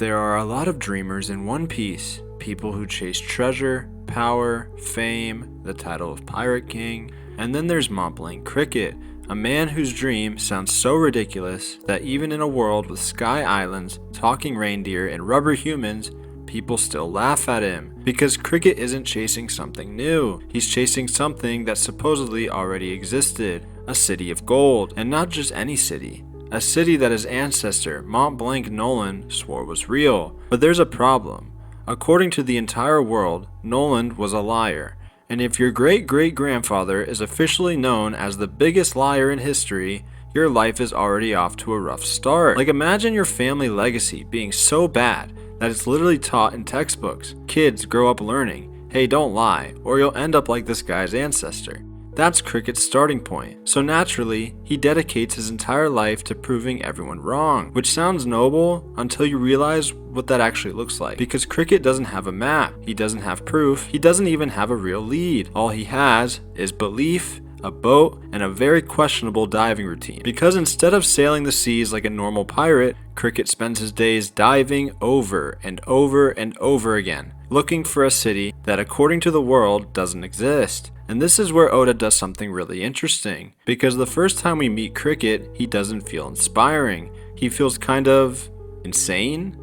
There are a lot of dreamers in One Piece, people who chase treasure, power, fame, the title of Pirate King, and then there's Mont Blanc Cricket, a man whose dream sounds so ridiculous that even in a world with sky islands, talking reindeer, and rubber humans, people still laugh at him. Because Cricket isn't chasing something new, he's chasing something that supposedly already existed, a city of gold, and not just any city. A city that his ancestor, Mont Blanc Noland, swore was real. But there's a problem. According to the entire world, Noland was a liar. And if your great-great-grandfather is officially known as the biggest liar in history, your life is already off to a rough start. Like, imagine your family legacy being so bad that it's literally taught in textbooks. Kids grow up learning, hey, don't lie, or you'll end up like this guy's ancestor. That's Cricket's starting point. So naturally, he dedicates his entire life to proving everyone wrong, which sounds noble until you realize what that actually looks like. Because Cricket doesn't have a map, he doesn't have proof, he doesn't even have a real lead. All he has is belief, a boat, and a very questionable diving routine. Because instead of sailing the seas like a normal pirate, Cricket spends his days diving over and over and over again, looking for a city that according to the world doesn't exist. And this is where Oda does something really interesting, because the first time we meet Cricket, he doesn't feel inspiring. He feels kind of insane.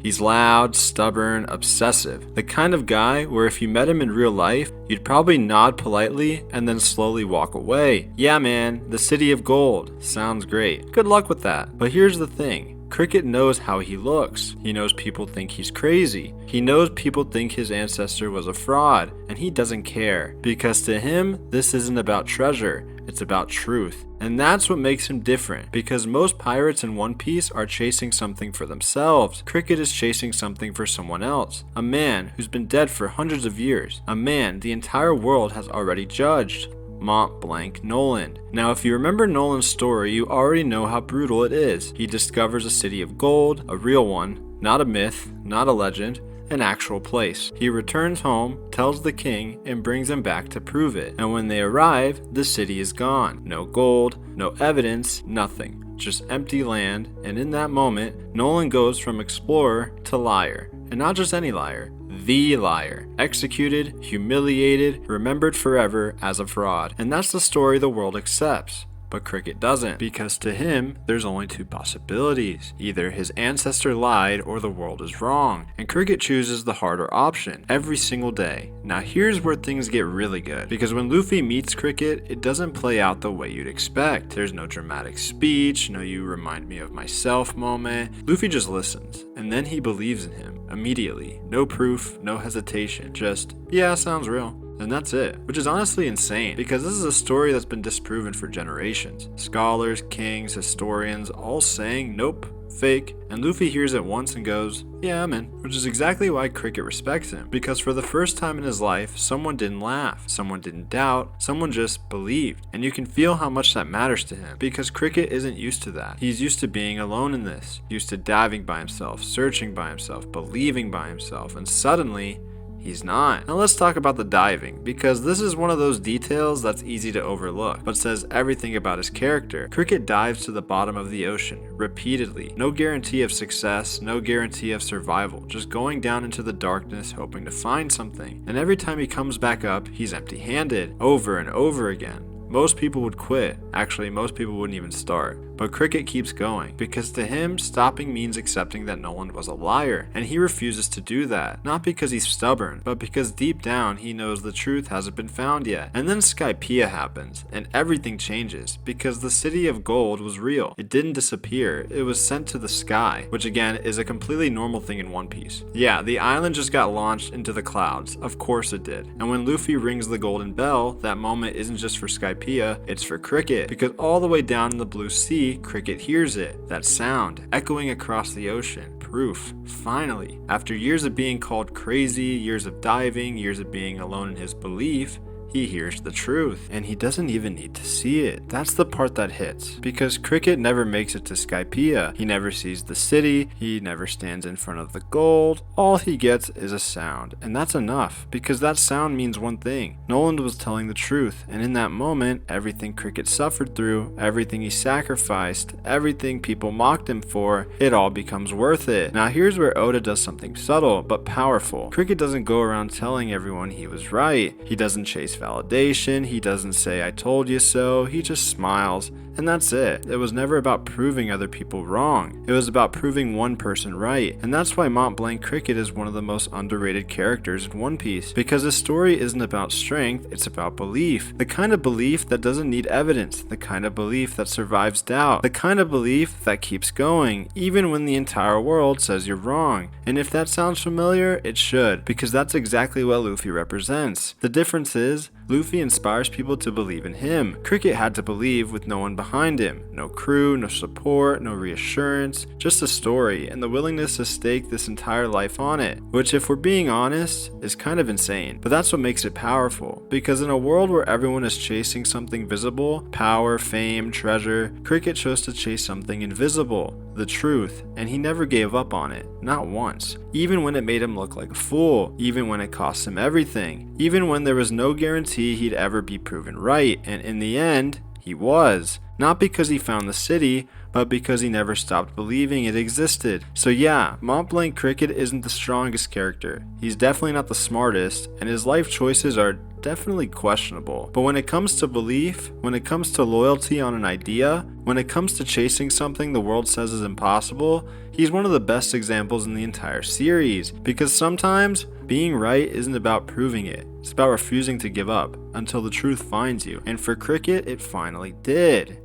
He's loud, stubborn, obsessive. The kind of guy where if you met him in real life, you'd probably nod politely and then slowly walk away. Yeah man, the city of gold. Sounds great. Good luck with that. But here's the thing. Cricket knows how he looks. He knows people think he's crazy. He knows people think his ancestor was a fraud, and he doesn't care. Because to him, this isn't about treasure, it's about truth. And that's what makes him different, because most pirates in One Piece are chasing something for themselves. Cricket is chasing something for someone else. A man who's been dead for hundreds of years. A man the entire world has already judged. Mont Blanc Noland. Now, if you remember Noland's story, you already know how brutal it is. He discovers a city of gold, a real one, not a myth, not a legend, an actual place. He returns home, tells the king, and brings him back to prove it. And when they arrive, the city is gone. No gold, no evidence, nothing. Just empty land, and in that moment, Noland goes from explorer to liar. And not just any liar, the liar. Executed, humiliated, remembered forever as a fraud. And that's the story the world accepts. But Cricket doesn't, because to him, there's only two possibilities. Either his ancestor lied or the world is wrong. And Cricket chooses the harder option every single day. Now here's where things get really good, because when Luffy meets Cricket, it doesn't play out the way you'd expect. There's no dramatic speech, no you remind me of myself moment. Luffy just listens, and then he believes in him immediately. No proof, no hesitation, just, yeah, sounds real. And that's it, which is honestly insane, because this is a story that's been disproven for generations. Scholars, kings, historians, all saying, nope, fake, and Luffy hears it once and goes, yeah, I'm in. Which is exactly why Cricket respects him, because for the first time in his life, someone didn't laugh, someone didn't doubt, someone just believed. And you can feel how much that matters to him, because Cricket isn't used to that. He's used to being alone in this, used to diving by himself, searching by himself, believing by himself, and suddenly, he's not. Now let's talk about the diving, because this is one of those details that's easy to overlook, but says everything about his character. Cricket dives to the bottom of the ocean, repeatedly. No guarantee of success, no guarantee of survival, just going down into the darkness hoping to find something. And every time he comes back up, he's empty-handed, over and over again. Most people would quit. Actually, most people wouldn't even start. But Cricket keeps going, because to him, stopping means accepting that Noland was a liar, and he refuses to do that. Not because he's stubborn, but because deep down he knows the truth hasn't been found yet. And then Skypiea happens, and everything changes, because the city of gold was real. It didn't disappear, it was sent to the sky, which again is a completely normal thing in One Piece. Yeah, the island just got launched into the clouds, of course it did. And when Luffy rings the golden bell, that moment isn't just for Skypiea, it's for Cricket, because all the way down in the blue sea, Cricket hears it, that sound, echoing across the ocean. Proof, finally. After years of being called crazy, years of diving, years of being alone in his belief, he hears the truth, and he doesn't even need to see it. That's the part that hits, because Cricket never makes it to Skypiea. He never sees the city, he never stands in front of the gold. All he gets is a sound, and that's enough, because that sound means one thing. Noland was telling the truth, and in that moment, everything Cricket suffered through, everything he sacrificed, everything people mocked him for, it all becomes worth it. Now here's where Oda does something subtle, but powerful. Cricket doesn't go around telling everyone he was right. He doesn't chase validation, he doesn't say I told you so, he just smiles, and that's it. It was never about proving other people wrong. It was about proving one person right, and that's why Mont Blanc Cricket is one of the most underrated characters in One Piece, because his story isn't about strength, it's about belief. The kind of belief that doesn't need evidence, the kind of belief that survives doubt, the kind of belief that keeps going, even when the entire world says you're wrong. And if that sounds familiar, it should, because that's exactly what Luffy represents. The difference is, Luffy inspires people to believe in him. Cricket had to believe with no one behind him. No crew, no support, no reassurance, just a story and the willingness to stake this entire life on it. Which, if we're being honest, is kind of insane. But that's what makes it powerful. Because in a world where everyone is chasing something visible, power, fame, treasure, Cricket chose to chase something invisible, the truth, and he never gave up on it. Not once. Even when it made him look like a fool. Even when it cost him everything. Even when there was no guarantee he'd ever be proven right, and in the end, he was. Not because he found the city, but because he never stopped believing it existed. So yeah, Mont Blanc Cricket isn't the strongest character. He's definitely not the smartest, and his life choices are definitely questionable. But when it comes to belief, when it comes to loyalty on an idea, when it comes to chasing something the world says is impossible, he's one of the best examples in the entire series. Because sometimes, being right isn't about proving it. It's about refusing to give up until the truth finds you. And for Cricket, it finally did.